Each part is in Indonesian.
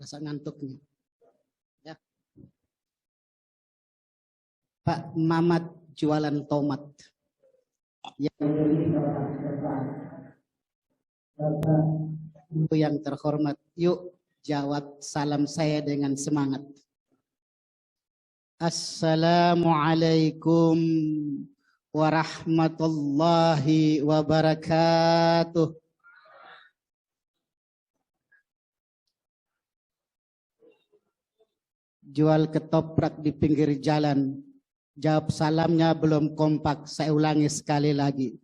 rasa ngantuknya. Ya. Pak Mamat jualan tomat. Yang terhormat, yuk jawab salam saya dengan semangat. Assalamualaikum warahmatullahi wabarakatuh. Jual ketoprak di pinggir jalan. Jawab salamnya belum kompak. Saya ulangi sekali lagi.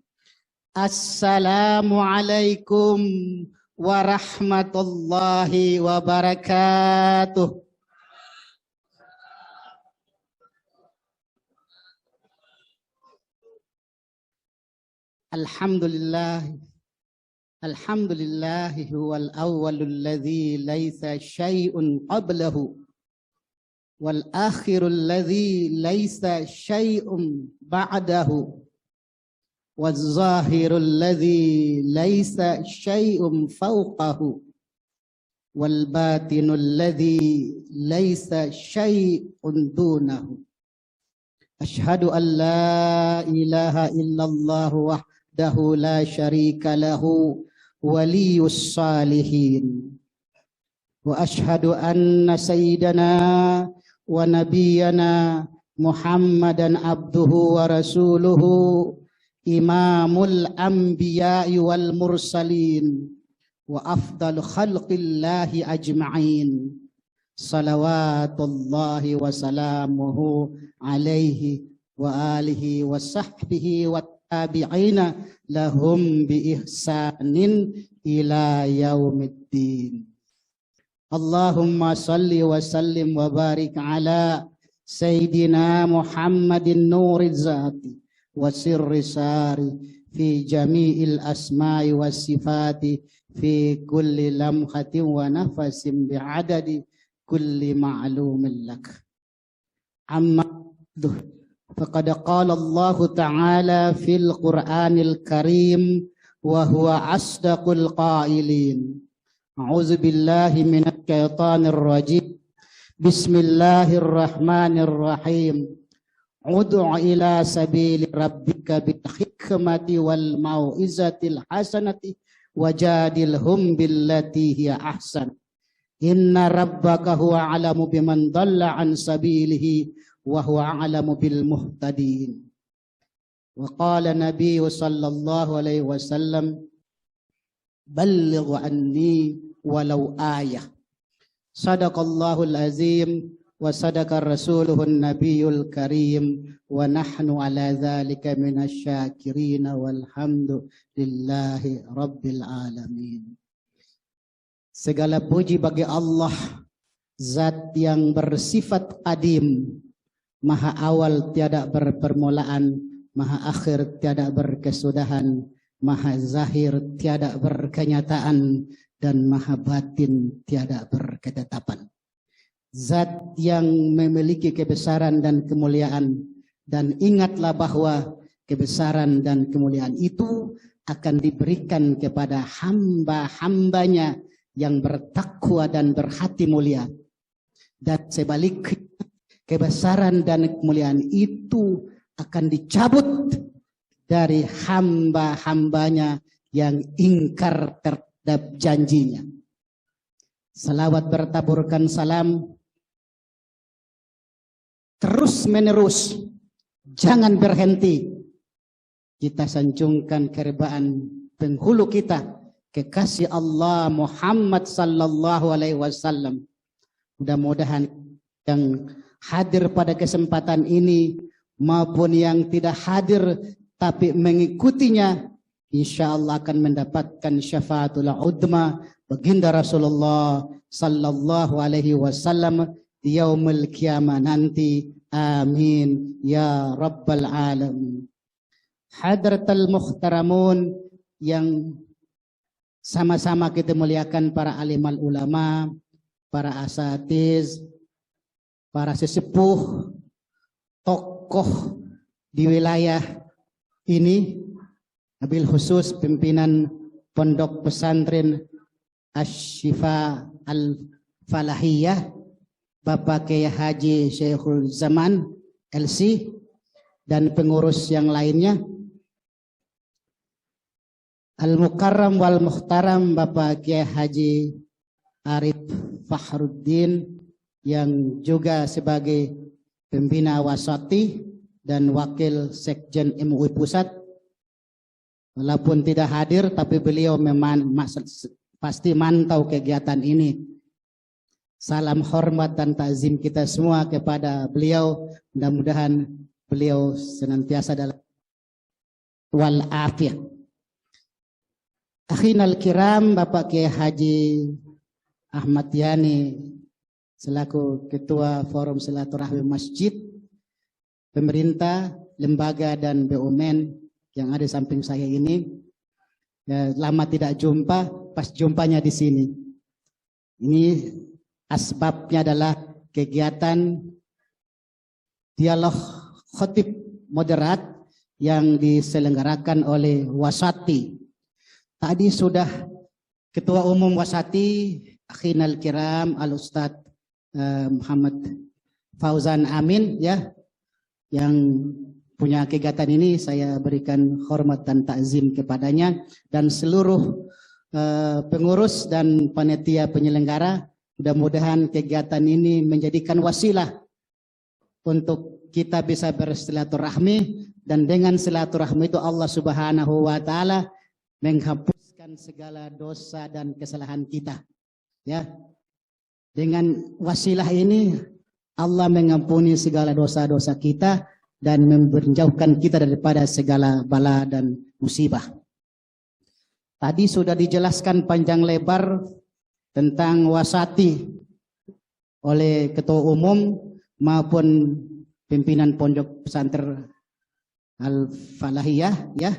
Assalamualaikum warahmatullahi wabarakatuh. Alhamdulillah. Alhamdulillah huwal awwalul ladzi laisa syai'un qablahu wal akhirul ladzi laisa syai'un ba'dahu waz zahirul ladzi laisa syai'un fawqahu wal batinul ladzi laisa syai'un dunahu. Asyhadu an la ilaha illallah wahdahu la syarika lahu waliyus salihin. Wa asyhadu anna sayyidana wa nabiyyana Muhammadan abduhu wa rasuluhu imamul anbiya'i wal mursalin wa afdalu khalqillahi ajma'in. Salawatullahi wa salamuhu alaihi wa alihi wa sahbihi wa tabi'ina lahum bi ihsanin ila yaumiddin. Allahumma salli wa sallim wa barik ala Sayyidina Muhammadin nuriz zati wa sirri sari fi jami'il asma'i wa sifati fi kulli lamhatin wa nafasin bi'adadi kulli ma'lumin lak. Amma faqad qala Allah ta'ala fil Qur'anil Karim wa huwa asdaqul qailin. A'udzu billahi minasy syaithanir rajim. Bismillahirrahmanirrahim. Ud'u ila sabili rabbika bil hikmati wal mau'izatil hasanati wajadilhum billati hiya ahsan. Inna rabbaka huwa a'lamu biman dhalla an sabilihi wa huwa a'lamu bil muhtadin. Wa qala nabiyyu sallallahu alaihi wasallam balligh anni walau ayah. Sadaqallahul azim wa sadaqa rasuluhun nabiyul karim wa nahnu ala dzalika minasy-syakirin walhamdulillahi rabbil alamin. Segala puji bagi Allah, zat yang bersifat qadim, maha awal tiada berpermulaan, maha akhir tiada berkesudahan, maha zahir tiada berkenyataan, dan maha batin tiada berketetapan. Zat yang memiliki kebesaran dan kemuliaan, dan ingatlah bahwa kebesaran dan kemuliaan itu akan diberikan kepada hamba-hambanya yang bertakwa dan berhati mulia. Dan sebaliknya kebesaran dan kemuliaan itu akan dicabut dari hamba-hambanya yang ingkar terhadap janjinya. Salawat bertaburkan salam terus menerus, jangan berhenti. Kita sanjungkan kerebaan penghulu kita, kekasih Allah Muhammad sallallahu alaihi wasallam. Mudah-mudahan yang hadir pada kesempatan ini maupun yang tidak hadir tapi mengikutinya, insya Allah akan mendapatkan syafaatul udma baginda Rasulullah sallallahu alaihi wasallam di yaumul qiyamah nanti. Amin ya rabbal alamin. Hadratul muhtaramun yang sama-sama kita muliakan, para alimul ulama, para asatiz, para sesepuh, tokoh di wilayah ini, wabil khusus pimpinan Pondok Pesantren Asy-Syifa Al Falahiyah, Bapak Kiai Haji Syekhul Zaman LC, dan pengurus yang lainnya. Al-Mukarram wal Muhtaram Bapak Kiai Haji Arif Fakhruddin yang juga sebagai pembina Wasati dan wakil Sekjen MUI Pusat. Walaupun tidak hadir tapi beliau memang pasti mantau kegiatan ini. Salam hormat dan takzim kita semua kepada beliau. Mudah-mudahan beliau senantiasa dalam walafiat. Akhinal kiram, Bapak Kiai Haji Ahmad Yani selaku Ketua Forum Silaturahmi Masjid, pemerintah, lembaga dan BUMN yang ada di samping saya ini. Ya, lama tidak jumpa, pas jumpanya di sini. Ini asbabnya adalah kegiatan dialog khotib moderat yang diselenggarakan oleh Wasati. Tadi sudah Ketua Umum Wasati, Akhinal Kiram, Al-Ustadz Muhammad Fauzan Amin, ya, yang punya kegiatan ini, saya berikan hormat dan takzim kepadanya, dan seluruh pengurus dan panitia penyelenggara. Mudah-mudahan kegiatan ini menjadikan wasilah untuk kita bisa bersilaturahmi, dan dengan silaturahmi itu Allah Subhanahu wa Ta'ala menghapuskan segala dosa dan kesalahan kita. Ya, dengan wasilah ini Allah mengampuni segala dosa-dosa kita dan menjauhkan kita daripada segala bala dan musibah. Tadi sudah dijelaskan panjang lebar tentang Wasati oleh Ketua Umum maupun pimpinan Pondok Pesantren Al-Falahiyah, ya.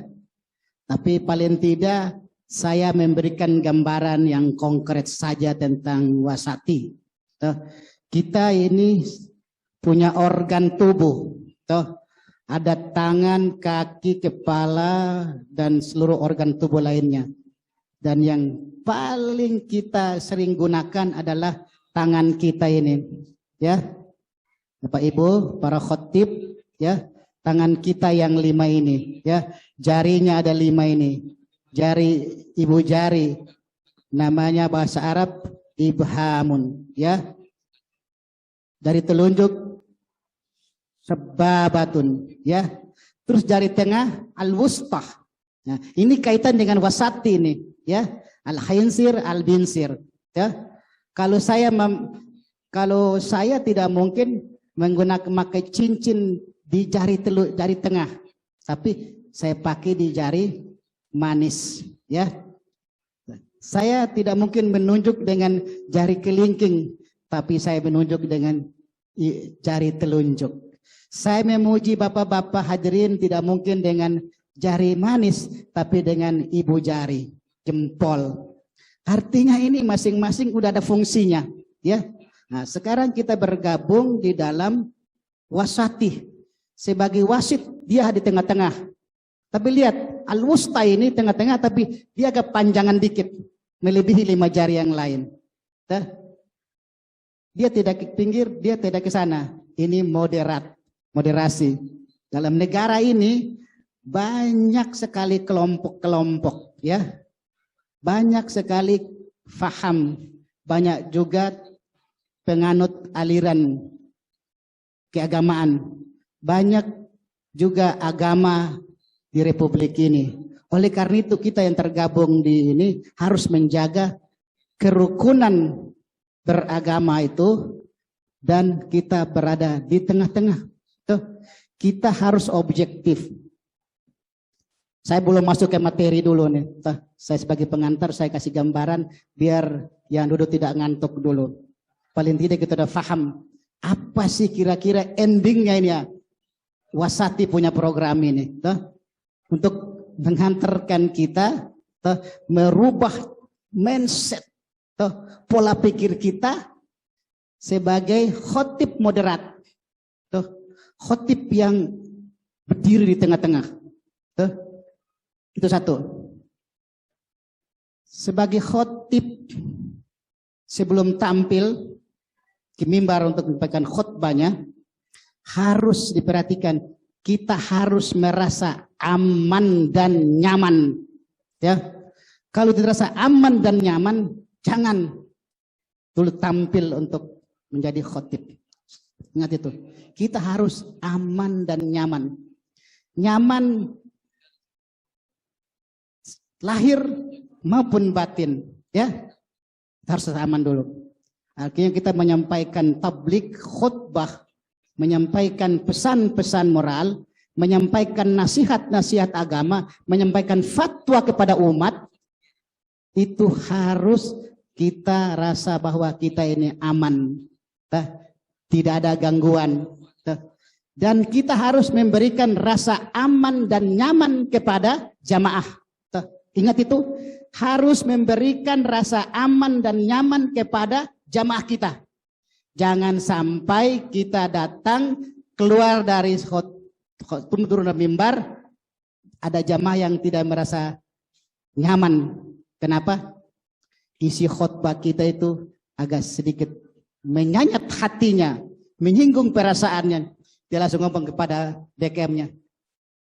Tapi paling tidak saya memberikan gambaran yang konkret saja tentang Wasati. Kita ini punya organ tubuh, ada tangan, kaki, kepala, dan seluruh organ tubuh lainnya. Dan yang paling kita sering gunakan adalah tangan kita ini, ya, Bapak Ibu, para khotib, ya, tangan kita yang 5 ini, ya, jarinya ada 5 ini, jari ibu jari, namanya bahasa Arab ibhamun, ya, dari telunjuk sebabatun, ya, terus jari tengah al-wustah. Nah, ini kaitan dengan Wasati ini, ya, al-khinsir, al-binsir, ya. Kalau saya tidak mungkin menggunakan pakai cincin di jari tengah, tapi saya pakai di jari manis, ya. Saya tidak mungkin menunjuk dengan jari kelingking, tapi saya menunjuk dengan jari telunjuk. Saya memuji bapak-bapak hadirin tidak mungkin dengan jari manis, tapi dengan ibu jari, jempol. Artinya ini masing-masing udah ada fungsinya, ya. Nah, sekarang kita bergabung di dalam Wasati. Sebagai wasit, dia di tengah-tengah. Tapi lihat, al-wusta ini tengah-tengah, tapi dia agak panjangan dikit, melebihi 5 jari yang lain. Dia tidak ke pinggir, dia tidak ke sana. Ini moderasi. Dalam negara ini banyak sekali kelompok-kelompok, ya. Banyak sekali faham, banyak juga penganut aliran keagamaan. Banyak juga agama di Republik ini. Oleh karena itu kita yang tergabung di ini harus menjaga kerukunan beragama itu, dan kita berada di tengah-tengah. Kita harus objektif. Saya belum masuk ke materi dulu nih. Saya sebagai pengantar saya kasih gambaran biar yang duduk tidak ngantuk dulu. Paling tidak kita udah paham apa sih kira-kira endingnya ini ya. Wasati punya program ini, untuk menghantarkan kita merubah mindset, pola pikir kita sebagai khotib moderat, khotib yang berdiri di tengah-tengah. Itu satu. Sebagai khotib sebelum tampil ke mimbar untuk menyampaikan khutbahnya, harus diperhatikan, kita harus merasa aman dan nyaman. Ya, kalau tidak rasa aman dan nyaman, jangan dulu tampil untuk menjadi khotib. Ingat itu, kita harus aman dan nyaman. Nyaman lahir maupun batin, ya, harus aman dulu. Artinya kita menyampaikan tablik khutbah, menyampaikan pesan-pesan moral, menyampaikan nasihat-nasihat agama, menyampaikan fatwa kepada umat, itu harus kita rasa bahwa kita ini aman, tidak ada gangguan, dan kita harus memberikan rasa aman dan nyaman kepada jamaah. Ingat itu, harus memberikan rasa aman dan nyaman kepada jamaah kita. Jangan sampai kita datang keluar dari turunan mimbar, ada jamaah yang tidak merasa nyaman. Kenapa? Isi khutbah kita itu agak sedikit menyayat hatinya, menyinggung perasaannya. Dia langsung ngomong kepada DKM-nya,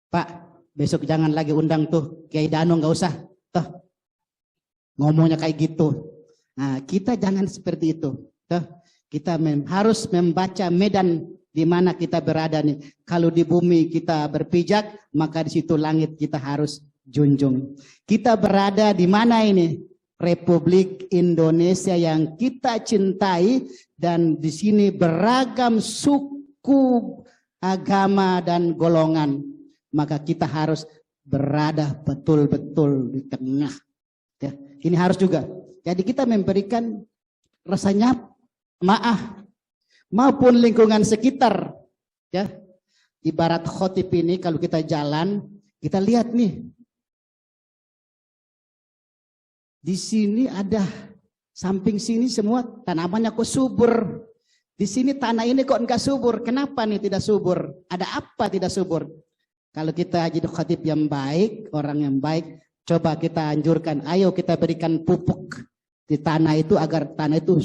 Pak, besok jangan lagi undang tuh Kiai Dano, nggak usah. Tuh, ngomongnya kayak gitu. Nah, kita jangan seperti itu. Tuh, kita harus membaca medan di mana kita berada nih. Kalau di bumi kita berpijak, maka di situ langit kita harus junjung. Kita berada di mana ini? Republik Indonesia yang kita cintai, dan di sini beragam suku, agama dan golongan. Maka kita harus berada betul-betul di tengah. Ya, ini harus juga. Jadi kita memberikan rasanya maaf maupun lingkungan sekitar. Ya, ibarat khotib ini kalau kita jalan, kita lihat nih. Di sini ada, samping sini semua tanamannya kok subur. Di sini tanah ini kok enggak subur. Kenapa nih tidak subur? Ada apa tidak subur? Kalau kita jadi khatib yang baik, orang yang baik, coba kita anjurkan, ayo kita berikan pupuk di tanah itu agar tanah itu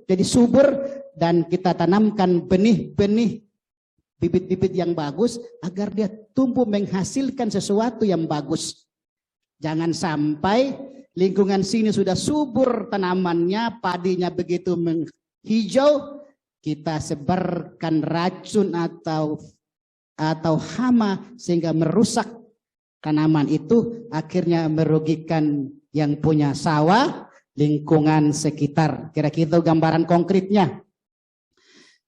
jadi subur, dan kita tanamkan benih-benih, bibit-bibit yang bagus agar dia tumbuh menghasilkan sesuatu yang bagus. Jangan sampai lingkungan sini sudah subur tanamannya, padinya begitu menghijau, kita sebarkan racun atau hama sehingga merusak tanaman itu, akhirnya merugikan yang punya sawah, lingkungan sekitar. Kira-kira itu gambaran konkretnya.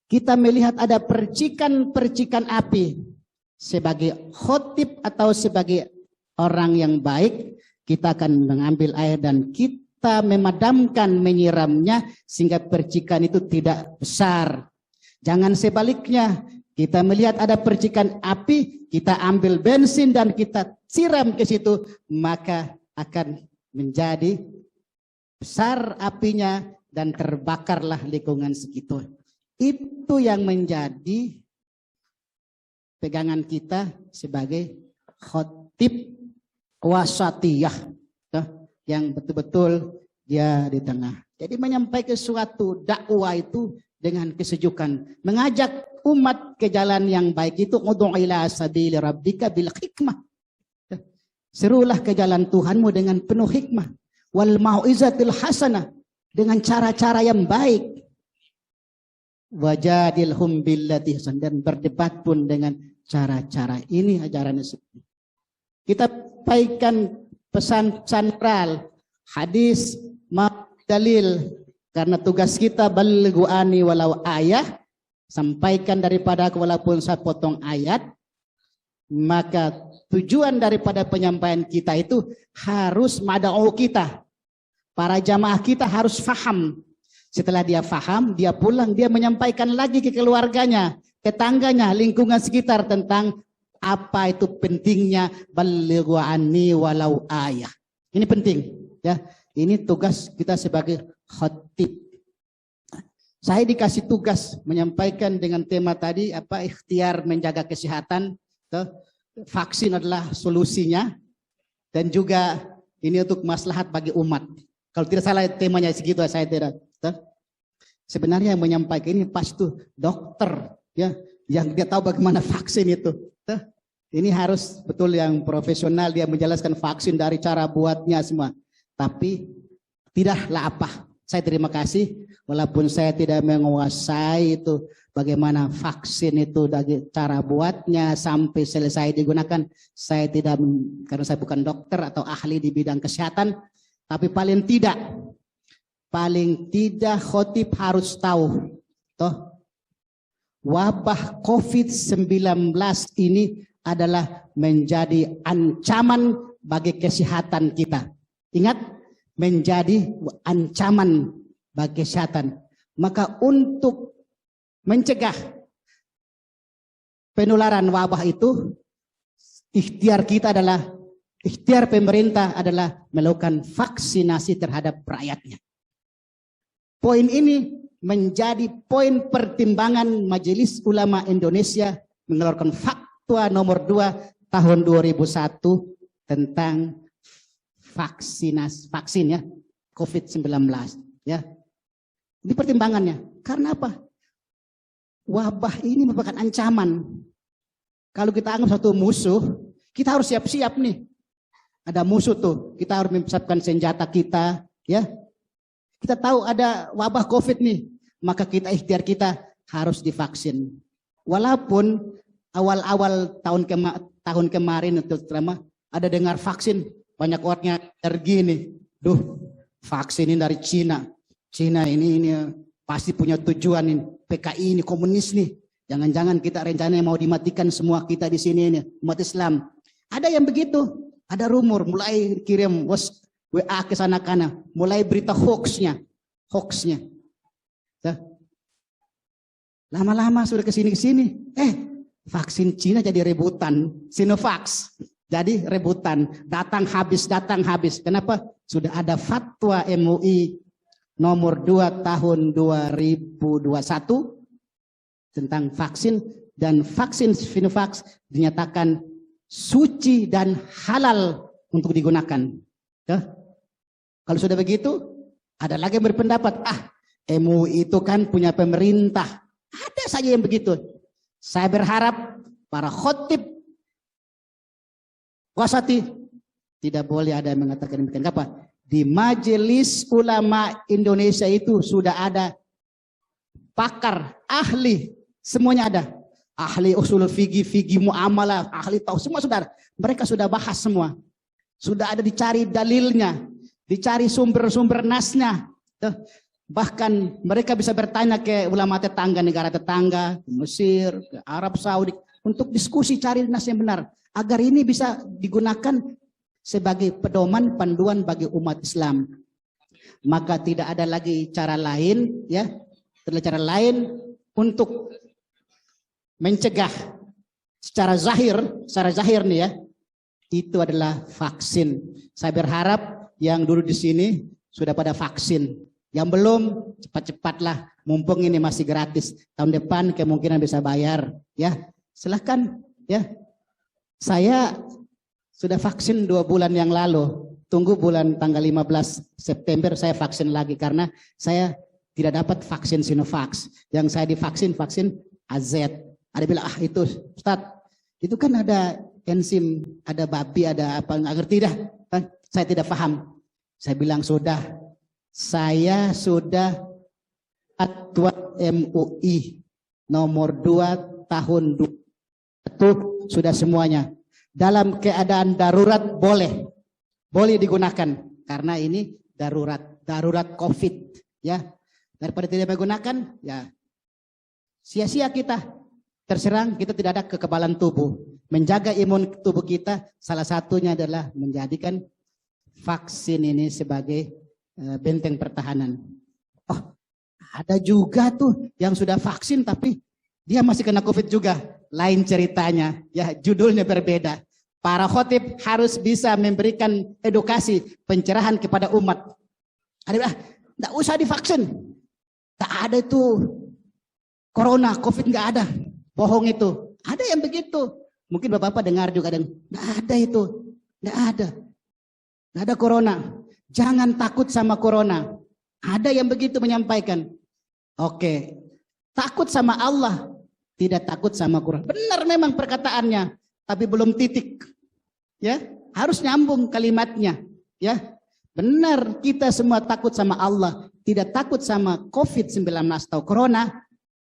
Kita melihat ada percikan-percikan api. Sebagai khotib atau sebagai orang yang baik, kita akan mengambil air dan kita memadamkan, menyiramnya sehingga percikan itu tidak besar. Jangan sebaliknya, kita melihat ada percikan api, kita ambil bensin dan kita siram ke situ, maka akan menjadi besar apinya dan terbakarlah lingkungan sekitar. Itu yang menjadi pegangan kita sebagai khotib wasatiyah, yang betul-betul dia di tengah. Jadi menyampaikan suatu dakwah itu dengan kesejukan, mengajak umat ke jalan yang baik itu, ud'u ila sabili rabbika bil hikmah. Serulah ke jalan Tuhanmu dengan penuh hikmah, wal mau'izatil hasanah, dengan cara-cara yang baik. Wajadilhum billati ahsan, dan berdebat pun dengan cara-cara ini ajaran Islam. Kita sampaikan pesan-pesan moral, hadis, dalil, karena tugas kita balighu ani walau ayah, sampaikan daripada aku walaupun sepotong ayat. Maka tujuan daripada penyampaian kita itu harus mad'u kita. Para jamaah kita harus faham. Setelah dia faham, dia pulang, dia menyampaikan lagi ke keluarganya, tetangganya, lingkungan sekitar tentang apa itu pentingnya balighu anni walau ayah. Ini penting, ya. Ini tugas kita sebagai khatib. Saya dikasih tugas menyampaikan dengan tema tadi, apa, ikhtiar menjaga kesehatan. Vaksin adalah solusinya, dan juga ini untuk maslahat bagi umat. Kalau tidak salah temanya segitu, saya tidak. Sebenarnya yang menyampaikan ini pas tuh dokter, ya, yang dia tahu bagaimana vaksin itu. Ini harus betul yang profesional, dia menjelaskan vaksin dari cara buatnya semua. Tapi tidaklah apa. Saya terima kasih, walaupun saya tidak menguasai itu bagaimana vaksin itu dari cara buatnya sampai selesai digunakan. Saya tidak, karena saya bukan dokter atau ahli di bidang kesehatan. Tapi paling tidak khotib harus tahu, toh wabah COVID-19 ini adalah menjadi ancaman bagi kesehatan kita. Ingat, menjadi ancaman bagi kesehatan. Maka untuk mencegah penularan wabah itu, ikhtiar kita adalah, ikhtiar pemerintah adalah melakukan vaksinasi terhadap rakyatnya. Poin ini menjadi poin pertimbangan Majelis Ulama Indonesia mengeluarkan fatwa nomor 2 tahun 2001 tentang vaksin ya, COVID-19 ya. Ini pertimbangannya. Karena apa? Wabah ini merupakan ancaman. Kalau kita anggap satu musuh, kita harus siap-siap nih. Ada musuh tuh, kita harus mempersiapkan senjata kita, ya. Kita tahu ada wabah COVID nih, maka kita ikhtiar kita harus divaksin. Walaupun awal-awal tahun kemarin itu terutama ada dengar vaksin, banyak orangnya alergi nih. Duh, vaksin ini dari Cina. Cina ini pasti punya tujuan ini. PKI ini komunis nih. Jangan-jangan kita rencananya mau dimatikan semua kita di sini ini, umat Islam. Ada yang begitu. Ada rumor, mulai kirim WA ke sana-kana, mulai berita hoaxnya. Lama-lama sudah kesini-kesini, vaksin Cina jadi rebutan, Sinovac jadi rebutan, datang habis. Kenapa? Sudah ada fatwa MUI nomor 2 tahun 2021 tentang vaksin, dan vaksin Sinovac dinyatakan suci dan halal untuk digunakan. Ya. Kalau sudah begitu, ada lagi yang berpendapat, MUI itu kan punya pemerintah. Ada saja yang begitu. Saya berharap para khotib wasati tidak boleh ada yang mengatakan demikian. Apa? Di Majelis Ulama Indonesia itu sudah ada pakar, ahli, semuanya ada. Ahli usul fikih muamalah, ahli tahu semua sudah ada. Mereka sudah bahas semua. Sudah ada dicari dalilnya, dicari sumber-sumber nasnya. Bahkan mereka bisa bertanya ke ulama tetangga, negara tetangga, Mesir, ke Arab Saudi, untuk diskusi cari nas yang benar. Agar ini bisa digunakan sebagai pedoman panduan bagi umat Islam. Maka tidak ada lagi cara lain, ya, cara lain untuk mencegah secara zahir nih ya, itu adalah vaksin. Saya berharap yang dulu di sini sudah pada vaksin. Yang belum, cepat-cepatlah, mumpung ini masih gratis. Tahun depan kemungkinan bisa bayar, ya. Silahkan, ya. Saya sudah vaksin 2 bulan yang lalu. Tunggu bulan tanggal 15 September saya vaksin lagi karena saya tidak dapat vaksin Sinovac. Yang saya divaksin vaksin AZ. Ada bilang, itu Ustadz, itu kan ada enzim, ada babi, ada apa, nggak ngerti dah. Saya tidak paham. Saya bilang saya sudah fatwa MUI nomor 2 tahun 2021 sudah semuanya. Dalam keadaan darurat boleh digunakan karena ini darurat COVID, ya. Daripada tidak menggunakan, ya sia-sia kita. Terserang, kita tidak ada kekebalan tubuh. Menjaga imun tubuh kita salah satunya adalah menjadikan vaksin ini sebagai benteng pertahanan. Oh, ada juga tuh yang sudah vaksin tapi dia masih kena COVID juga. Lain ceritanya, ya judulnya berbeda. Para khotib harus bisa memberikan edukasi, pencerahan kepada umat. Ada bilang, nggak usah divaksin. Tak ada itu corona, COVID nggak ada. Bohong itu. Ada yang begitu. Mungkin Bapak-Bapak dengar juga, nggak ada itu. Nggak ada corona. Jangan takut sama corona. Ada yang begitu menyampaikan. Oke, takut sama Allah, tidak takut sama Quran. Benar memang perkataannya, tapi belum titik. Ya, harus nyambung kalimatnya. Ya, benar kita semua takut sama Allah, tidak takut sama COVID-19 atau corona,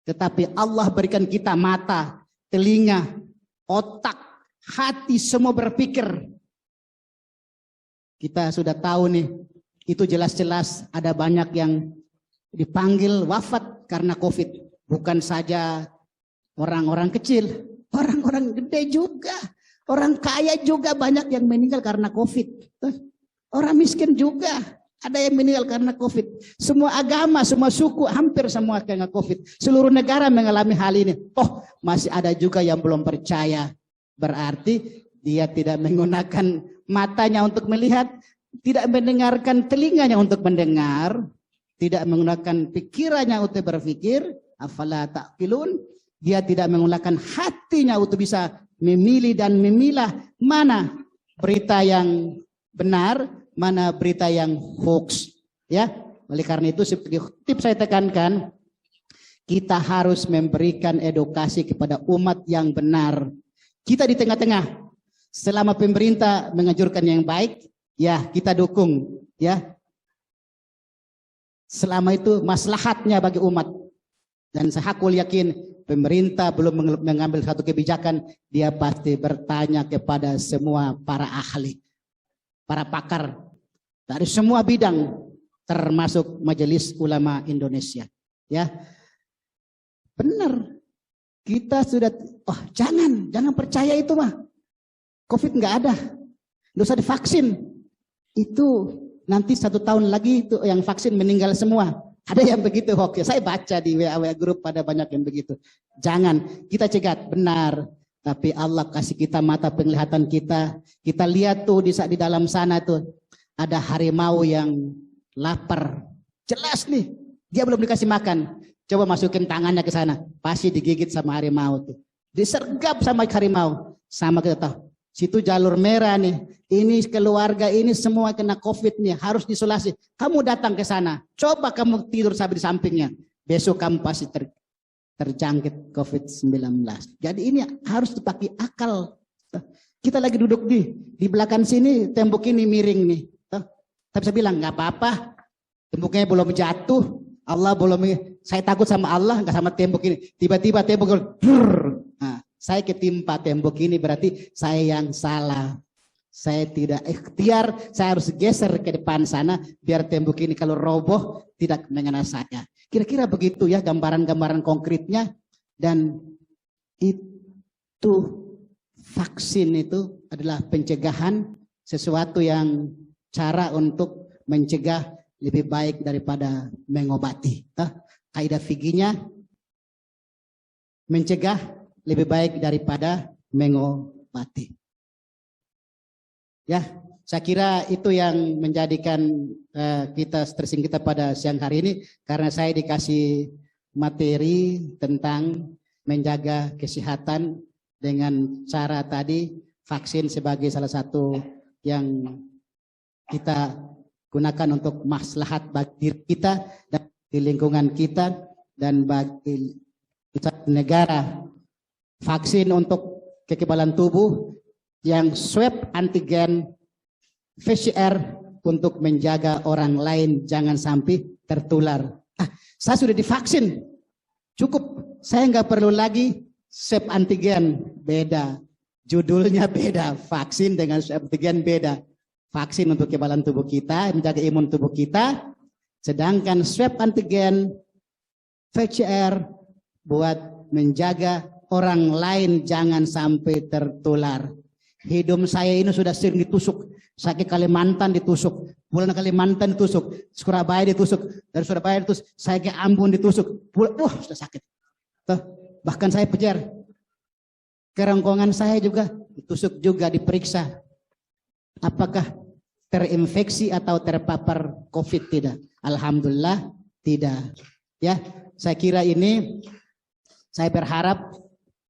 tetapi Allah berikan kita mata, telinga, otak, hati, semua berpikir. Kita sudah tahu nih, itu jelas-jelas ada banyak yang dipanggil wafat karena COVID. Bukan saja orang-orang kecil, orang-orang gede juga. Orang kaya juga banyak yang meninggal karena COVID. Orang miskin juga ada yang meninggal karena COVID. Semua agama, semua suku, hampir semua kena COVID. Seluruh negara mengalami hal ini. Oh, masih ada juga yang belum percaya. Berarti dia tidak menggunakan matanya untuk melihat, tidak mendengarkan telinganya untuk mendengar, tidak menggunakan pikirannya untuk berpikir, afala ta'qilun. Dia tidak menggunakan hatinya untuk bisa memilih dan memilah mana berita yang benar, mana berita yang hoax. Ya, oleh karena itu seperti tips saya tekankan, kita harus memberikan edukasi kepada umat yang benar. Kita di tengah-tengah, selama pemerintah menganjurkan yang baik, ya kita dukung, ya. Selama itu maslahatnya bagi umat. Dan saya hakul yakin pemerintah belum mengambil satu kebijakan, dia pasti bertanya kepada semua para ahli, para pakar dari semua bidang, termasuk Majelis Ulama Indonesia. Ya, benar. Kita sudah, oh jangan percaya itu mah. COVID nggak ada, nggak usah divaksin. Itu nanti 1 tahun lagi itu yang vaksin meninggal semua. Ada yang begitu hoax. Saya baca di WA grup pada banyak yang begitu. Jangan, kita cegat, benar. Tapi Allah kasih kita mata penglihatan kita. Kita lihat tuh di dalam sana tuh ada harimau yang lapar. Jelas nih, dia belum dikasih makan. Coba masukin tangannya ke sana, pasti digigit sama harimau tuh. Disergap sama harimau. Sama kita tahu. Situ jalur merah nih, ini keluarga ini semua kena COVID nih, harus diisolasi. Kamu datang ke sana, coba kamu tidur sampai di sampingnya, besok kamu pasti terjangkit COVID-19. Jadi ini harus dipakai akal. Kita lagi duduk di belakang sini, tembok ini miring nih. Tapi saya bilang nggak apa-apa, temboknya belum jatuh, Allah belum. Saya takut sama Allah, nggak sama tembok ini. Tiba-tiba tembok saya ketimpa tembok ini, berarti saya yang salah. Saya tidak ikhtiar, saya harus geser ke depan sana biar tembok ini kalau roboh tidak mengenai saya. Kira-kira begitu ya gambaran-gambaran konkretnya. Dan itu vaksin itu adalah pencegahan, sesuatu yang cara untuk mencegah lebih baik daripada mengobati. Kaidah fikihnya mencegah lebih baik daripada mengobati. Ya, saya kira itu yang menjadikan kita stressing kita pada siang hari ini, karena saya dikasih materi tentang menjaga kesehatan dengan cara tadi vaksin sebagai salah satu yang kita gunakan untuk maslahat bagi diri kita dan di lingkungan kita dan bagi negara. Vaksin untuk kekebalan tubuh, yang swab antigen, PCR untuk menjaga orang lain jangan sampai tertular. Saya sudah divaksin, cukup. Saya nggak perlu lagi swab antigen, beda. Judulnya beda, vaksin dengan swab antigen beda. Vaksin untuk kekebalan tubuh kita, menjaga imun tubuh kita. Sedangkan swab antigen, PCR buat menjaga orang lain jangan sampai tertular. Hidung saya ini sudah sering ditusuk. Saya ke Kalimantan ditusuk, pulang Kalimantan ditusuk, Surabaya ditusuk, dari Surabaya ditusuk, saya ke Ambon ditusuk, sudah sakit. Tuh, bahkan saya pejar. Kerongkongan saya juga ditusuk juga, diperiksa. Apakah terinfeksi atau terpapar COVID? Tidak. Alhamdulillah tidak. Ya, saya kira ini, saya berharap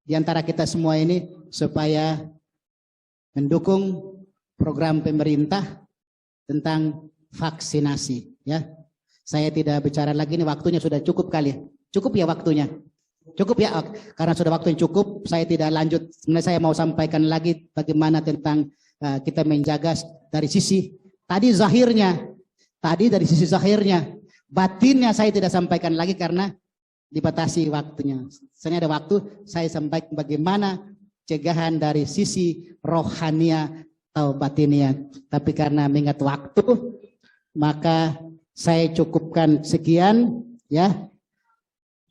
di antara kita semua ini supaya mendukung program pemerintah tentang vaksinasi. Ya, saya tidak bicara lagi, ini waktunya sudah cukup kali. Cukup ya waktunya. Cukup ya, karena sudah waktu yang cukup, saya tidak lanjut. Sebenarnya saya mau sampaikan lagi bagaimana tentang kita menjaga dari sisi tadi zahirnya, dari sisi zahirnya, batinnya saya tidak sampaikan lagi karena dibatasi waktunya. Sebenarnya ada waktu, saya sampaikan bagaimana cegahan dari sisi rohania atau batinia. Tapi karena mengingat waktu, maka saya cukupkan sekian ya.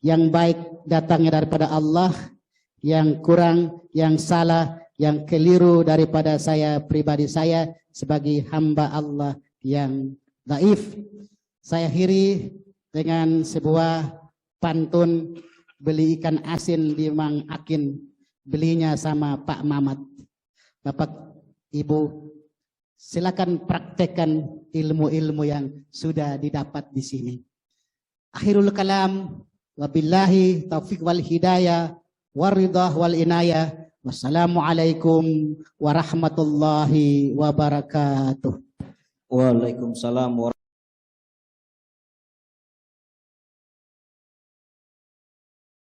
Yang baik datangnya daripada Allah, yang kurang, yang salah, yang keliru daripada saya pribadi saya sebagai hamba Allah yang dhaif. Saya akhiri dengan sebuah pantun, beli ikan asin di Mang Akin, belinya sama Pak Mamat. Bapak Ibu, silakan praktekkan ilmu-ilmu yang sudah didapat di sini. Akhirul kalam, wabillahi taufiq wal hidayah, waridah wal inayah. Wassalamualaikum warahmatullahi wabarakatuh. Waalaikumsalam warahmatullahi